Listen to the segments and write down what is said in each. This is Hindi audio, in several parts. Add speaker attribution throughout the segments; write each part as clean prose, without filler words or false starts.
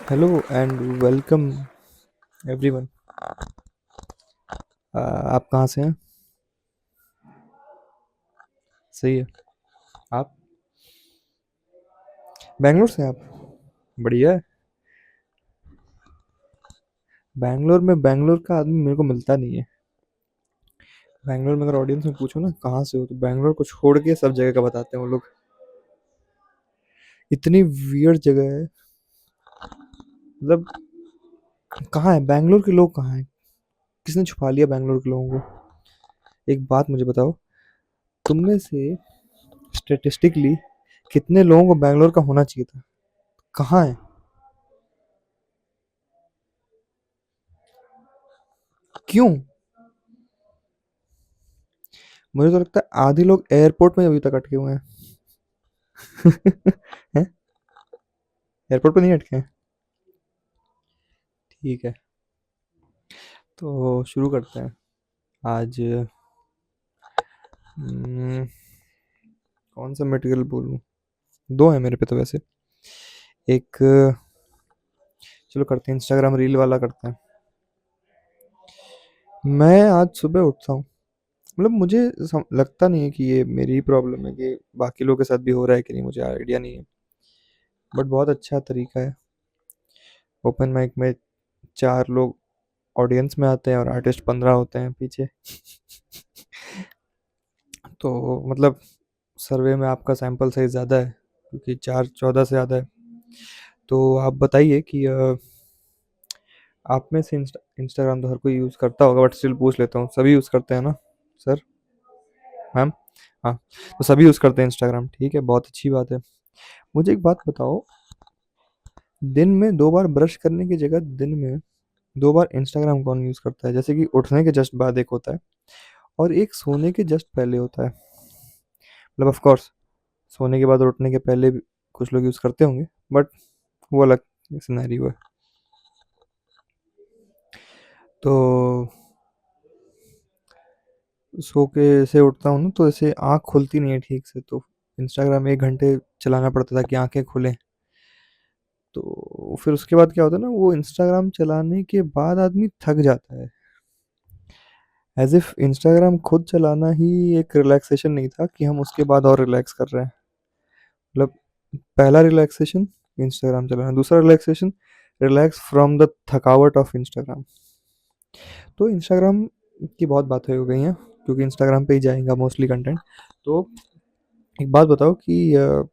Speaker 1: Hello and welcome everyone. आप कहाँ से हैं? सही है। आप बैंगलोर से हैं आप? बढ़िया है। बैंगलोर में बैंगलोर का आदमी मेरे को मिलता नहीं है। बैंगलोर में अगर ऑडियंस में पूछो ना कहाँ से हो, तो बैंगलोर को छोड़ के सब जगह का बताते हैं वो लोग। इतनी वियर्ड जगह है। मतलब कहाँ है बैंगलोर के लोग? कहाँ हैं? किसने छुपा लिया बैंगलोर के लोगों को? एक बात मुझे बताओ, तुम में से स्टेटिस्टिकली कितने लोगों को बैंगलोर का होना चाहिए था? कहाँ है? क्यों? मुझे तो लगता है आधे लोग एयरपोर्ट में अभी तक अटके हुए हैं। हैं? एयरपोर्ट पे नहीं अटके हैं? ठीक है, तो शुरू करते हैं आज। हम्म, कौन सा मटेरियल बोलूं? दो है मेरे पे तो वैसे। एक, चलो करते हैं इंस्टाग्राम रील वाला करते हैं। मैं आज सुबह उठता हूँ, मतलब मुझे लगता नहीं है कि ये मेरी ही प्रॉब्लम है, कि बाकी लोगों के साथ भी हो रहा है कि नहीं मुझे आइडिया नहीं है। बट बहुत अच्छा तरीका है। ओपन माइक में चार लोग ऑडियंस में आते हैं और आर्टिस्ट 15 होते हैं पीछे। तो मतलब सर्वे में आपका सैंपल साइज ज़्यादा है, क्योंकि 4-14 से ज़्यादा है। तो आप बताइए कि आप में से इंस्टाग्राम तो हर कोई यूज़ करता होगा, बट स्टिल पूछ लेता हूँ, सभी यूज़ करते हैं ना सर? मैम? हाँ, तो सभी यूज़ करते हैं इंस्टाग्राम, ठीक है, बहुत अच्छी बात है। मुझे एक बात बताओ, दिन में 2 बार ब्रश करने की जगह दिन में 2 बार इंस्टाग्राम कौन यूज़ करता है? जैसे कि उठने के जस्ट बाद एक होता है, और एक सोने के जस्ट पहले होता है। मतलब ऑफ कोर्स सोने के बाद और उठने के पहले भी कुछ लोग यूज़ करते होंगे, बट वो अलग सिनेरियो है। तो सो के ऐसे उठता हूँ ना, तो ऐसे आँख खुलती नहीं है ठीक से, तो इंस्टाग्राम 1 घंटे चलाना पड़ता था कि आँखें खुलें। तो फिर उसके बाद क्या होता है ना, वो इंस्टाग्राम चलाने के बाद आदमी थक जाता है। एज़ इफ इंस्टाग्राम खुद चलाना ही एक रिलैक्सेशन नहीं था कि हम उसके बाद और रिलैक्स कर रहे हैं। मतलब पहला रिलैक्सेशन इंस्टाग्राम चलाना, दूसरा रिलैक्सेशन रिलैक्स फ्रॉम द थकावट ऑफ इंस्टाग्राम। तो इंस्टाग्राम की बहुत बातें हो गई हैं, क्योंकि इंस्टाग्राम पे ही जाएगा मोस्टली कंटेंट। तो एक बात बताओ कि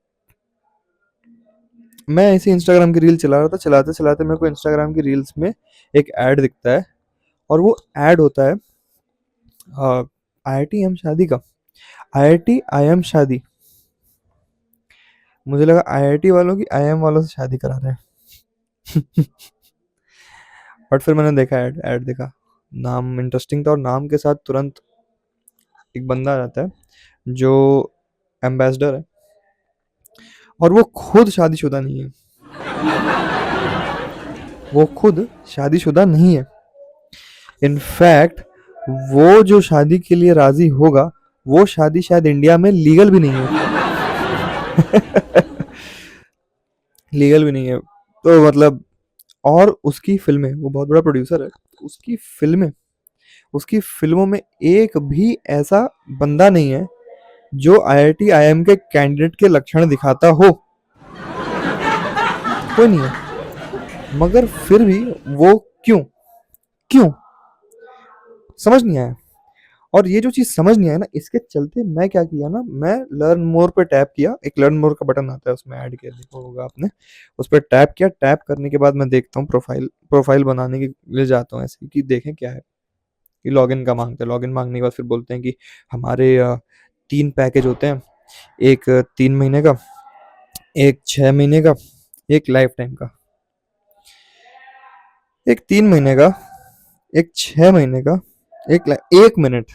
Speaker 1: मैं ऐसे इंस्टाग्राम की रील चला रहा था, चलाते चलाते मेरे को इंस्टाग्राम की रील्स में एक ऐड दिखता है, और वो ऐड होता है आई आई टी एम शादी का। आई आई टी आई एम शादी। मुझे लगा आई आई टी वालों की आई एम वालों से शादी करा रहे हैं। बट फिर मैंने देखा, ऐड ऐड देखा, नाम इंटरेस्टिंग था, और नाम के साथ तुरंत एक बंदा आ जाता है जो एम्बेसडर है, और वो खुद शादीशुदा नहीं है। वो खुद शादीशुदा नहीं है। इनफैक्ट वो जो शादी के लिए राजी होगा, वो शादी शायद इंडिया में लीगल भी नहीं है। लीगल भी नहीं है। तो मतलब, और उसकी फिल्में, वो बहुत बड़ा प्रोड्यूसर है, उसकी फिल्में, उसकी फिल्मों में एक भी ऐसा बंदा नहीं है जो आईआईटी आईएम के कैंडिडेट के लक्षण दिखाता हो। कोई नहीं है। मगर फिर भी वो क्यों? क्यों? समझ नहीं आया। और ये जो चीज़ समझ नहीं आया ना, इसके चलते मैं क्या किया ना, मैं लर्न मोर पे टैप किया। एक लर्न मोर का बटन आता है, उसमें ऐड के देखा होगा आपने। उस पर टैप किया, टैप करने के बाद मैं देखता हूँ, प्रोफाइल प्रोफाइल बनाने के लिए जाता हूँ ऐसे कि देखें क्या है। कि लॉगिन का मांगते हैं, लॉगिन मांगने के बाद फिर बोलते हैं कि हमारे 3 पैकेज होते हैं। एक 3 महीने का, एक 6 महीने का, एक लाइफ टाइम का। एक 3 महीने का, एक 6 महीने का, एक मिनट,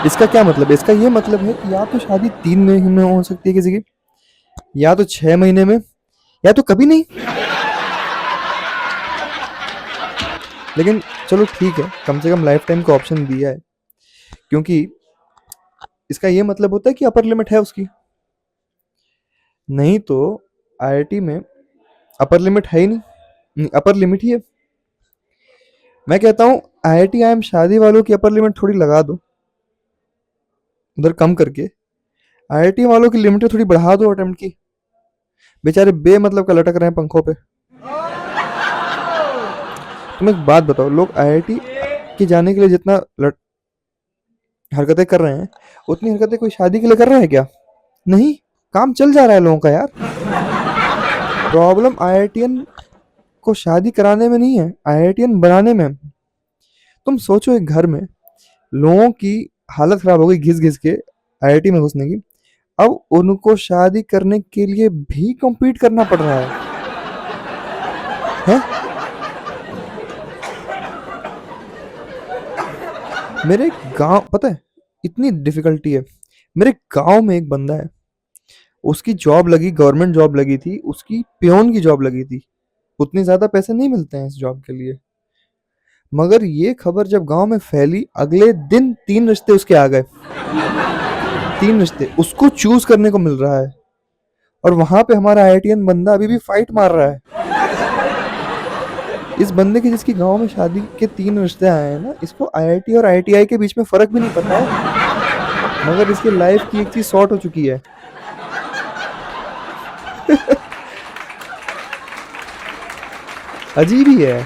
Speaker 1: इसका क्या मतलब है? इसका ये मतलब है कि या तो शादी 3 महीने में हो सकती है किसी की, या तो 6 महीने में, या तो कभी नहीं। लेकिन चलो ठीक है, कम से कम लाइफ टाइम का ऑप्शन दिया है, क्योंकि इसका ये मतलब होता है कि अपर लिमिट है उसकी। नहीं तो आईआईटी में अपर लिमिट है ही नहीं, अपर लिमिट ही है। मैं कहता हूँ IIT IIM शादी वालों की अपर लिमिट थोड़ी लगा दो, उधर कम करके IIT वालों की लिमिट थोड़ी बढ़ा दो अटेम्प्ट की। बेचारे बेमतलब का लटक रहे हैं पंखों पे। तुम एक बात बताओ, लोग IIT के जाने के लिए जितना हरकतें कर रहे हैं, उतनी हरकतें कोई शादी के लिए कर रहा है क्या? नहीं। काम चल जा रहा है लोगों का यार। प्रॉब्लम IITian को शादी कराने में नहीं है, IITian बनाने में। तुम सोचो एक घर में लोगों की हालत खराब हो गई घिस घिस के IIT में घुसने की, अब उनको शादी करने के लिए भी कम्पीट करना पड़ रहा है? मेरे गांव पता है इतनी डिफिकल्टी है। मेरे गांव में एक बंदा है, उसकी जॉब लगी, गवर्नमेंट जॉब लगी थी, उसकी पियोन की जॉब लगी थी। उतने ज्यादा पैसे नहीं मिलते हैं इस जॉब के लिए, मगर ये खबर जब गांव में फैली, अगले दिन 3 रिश्ते उसके आ गए। 3 रिश्ते उसको चूज करने को मिल रहा है, और वहां पे हमारा IITian बंदा अभी भी फाइट मार रहा है। इस बंदे की जिसकी गांव में शादी के 3 रिश्ते आए हैं ना, इसको IIT और IITI के बीच में फर्क भी नहीं पता है, मगर इसकी लाइफ की एक चीज सॉर्ट हो चुकी है। अजीब ही है।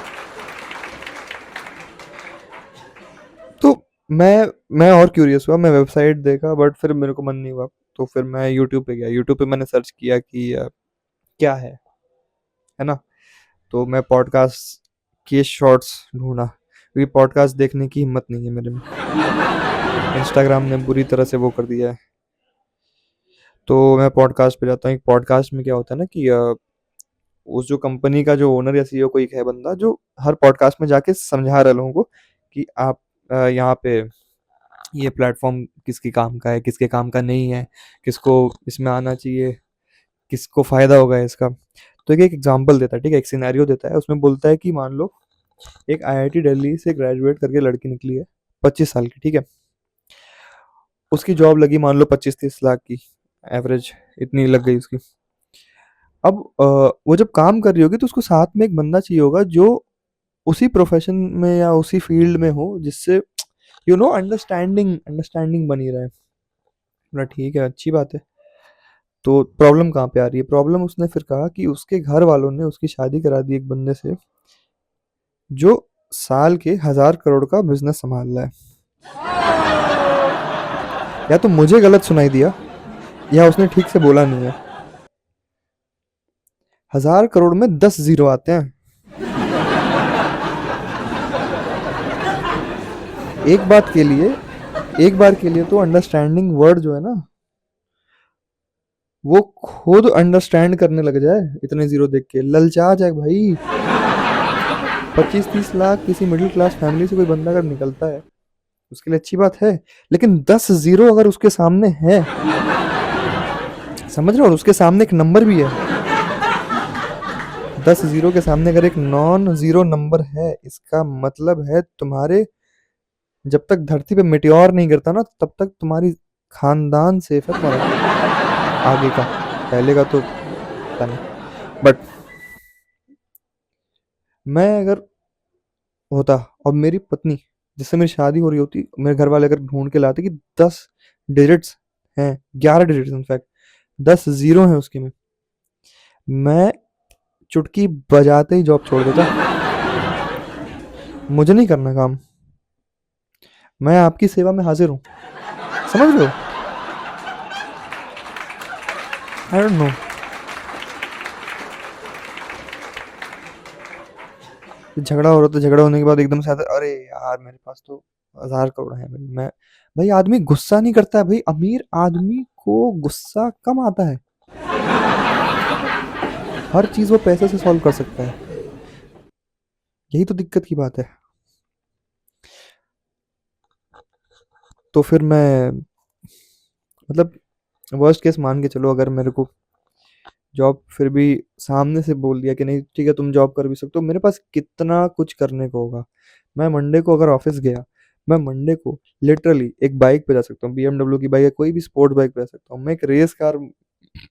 Speaker 1: तो मैं और क्यूरियस हुआ, मैं वेबसाइट देखा, बट फिर मेरे को मन नहीं हुआ। तो फिर मैं यूट्यूब पे गया, यूट्यूब पे मैंने सर्च किया कि क्या है ना। तो मैं पॉडकास्ट के शॉर्ट्स ढूंढा, क्योंकि पॉडकास्ट देखने की हिम्मत नहीं है मेरे में। इंस्टाग्राम ने बुरी तरह से वो कर दिया है। तो मैं पॉडकास्ट पे जाता हूँ। एक पॉडकास्ट में क्या होता है ना कि उस जो कंपनी का जो ओनर या CEO कोई है बंदा, जो हर पॉडकास्ट में जाके समझा रहा है लोगों को कि आप यहाँ पे ये प्लेटफॉर्म किसके काम का है, किसके काम का नहीं है, किसको इसमें आना चाहिए, किसको फायदा होगा इसका। तो एक एग्जांपल देता है, ठीक है, एक सिनेरियो देता है। उसमें बोलता है कि मान लो एक IIT दिल्ली से ग्रेजुएट करके लड़की निकली है, 25 साल की, ठीक है। उसकी जॉब लगी मान लो 25-30 लाख की, एवरेज इतनी लग गई उसकी। अब वो जब काम कर रही होगी तो उसको साथ में एक बंदा चाहिए होगा जो उसी प्रोफेशन में या उसी फील्ड में हो, जिससे अंडरस्टैंडिंग अंडरस्टैंडिंग बनी रहे। बोला ठीक है, अच्छी बात है। तो प्रॉब्लम कहाँ पे आ रही है? प्रॉब्लम उसने फिर कहा कि उसके घर वालों ने उसकी शादी करा दी एक बंदे से जो साल के 1,000 करोड़ का बिजनेस संभाल रहा है। या तो मुझे गलत सुनाई दिया, या उसने ठीक से बोला नहीं है। 1,000 करोड़ में 10 जीरो आते हैं। एक बात के लिए एक बार के लिए तो अंडरस्टैंडिंग वर्ड जो है ना, वो खुद अंडरस्टैंड करने लग जाए, इतने जीरो देख के ललचा जाए भाई। 25-30 लाख किसी मिडिल क्लास फैमिली से कोई बंदा अगर निकलता है, उसके लिए अच्छी बात है। लेकिन 10 जीरो अगर उसके सामने है, समझ रहे हो, और उसके सामने एक नंबर भी है। 10 जीरो के सामने अगर एक नॉन जीरो नंबर है, इसका मतलब है तुम्हारे जब तक धरती पे मिट्योर नहीं गिरता ना, तब तक तुम्हारी खानदान सेफ है तुम्हारा, आगे का। पहले का तो पता नहीं, बट मैं अगर होता और मेरी पत्नी जिससे मेरी शादी हो रही होती, मेरे घर वाले अगर ढूंढ के लाते कि 10 डिजिट्स हैं, 11 डिजिट्स इनफैक्ट, 10 जीरो हैं उसके में, मैं चुटकी बजाते ही जॉब छोड़ देता। मुझे नहीं करना काम, मैं आपकी सेवा में हाजिर हूँ। समझ रहे हो? आई डोंट नो, झगड़ा हो रहा था, झगड़ा होने के बाद एकदम से आता, अरे यार मेरे पास तो 1,000 करोड़ है भाई। मैं भाई आदमी गुस्सा नहीं करता है भाई, अमीर आदमी को गुस्सा कम आता है। हर चीज वो पैसे से सॉल्व कर सकता है। यही तो दिक्कत की बात है। तो फिर मैं मतलब वर्स्ट केस मान के चलो, अगर मेरे को जॉब फिर भी सामने से बोल दिया कि नहीं ठीक है तुम जॉब कर भी सकते हो, मेरे पास कितना कुछ करने को होगा। मैं मंडे को अगर ऑफिस गया, मैं मंडे को लिटरली एक बाइक पे जा सकता हूँ, BMW की बाइक या कोई भी स्पोर्ट बाइक पे जा सकता हूँ। मैं एक रेस कार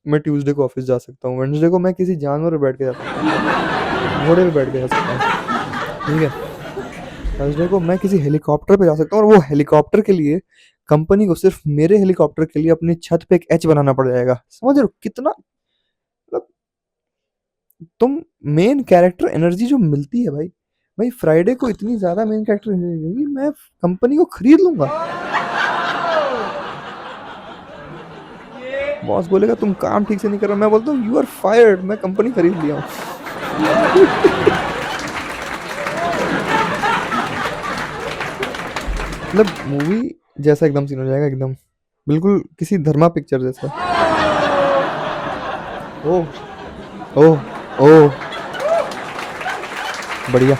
Speaker 1: मैं ट्यूसडे को ऑफिस जा सकता हूँ, वेडनेसडे को मैं किसी जानवर पे बैठ के जा सकता हूँ, घोड़े पे बैठ के जा सकता हूँ, ठीक है। थर्सडे को मैं किसी हेलीकॉप्टर पे जा सकता हूँ, और वो हेलीकॉप्टर के लिए कंपनी को सिर्फ मेरे हेलीकॉप्टर के लिए अपनी छत पे एक एच बनाना पड़ जाएगा। समझ रहे हो कितना, मतलब तुम मेन कैरेक्टर एनर्जी जो मिलती है भाई, भाई फ्राइडे को इतनी ज्यादा मेन कैरेक्टर एनर्जी, मैं कंपनी को खरीद लूंगा। बॉस बोलेगा तुम काम ठीक से नहीं कर रहे, मैं बोलता हूँ यू आर फायर्ड, मैं कंपनी खरीद लिया हूँ। मतलब मूवी जैसा एकदम सीन हो जाएगा, एकदम बिल्कुल किसी धर्मा पिक्चर जैसा। ओह, ओह, ओह, बढ़िया।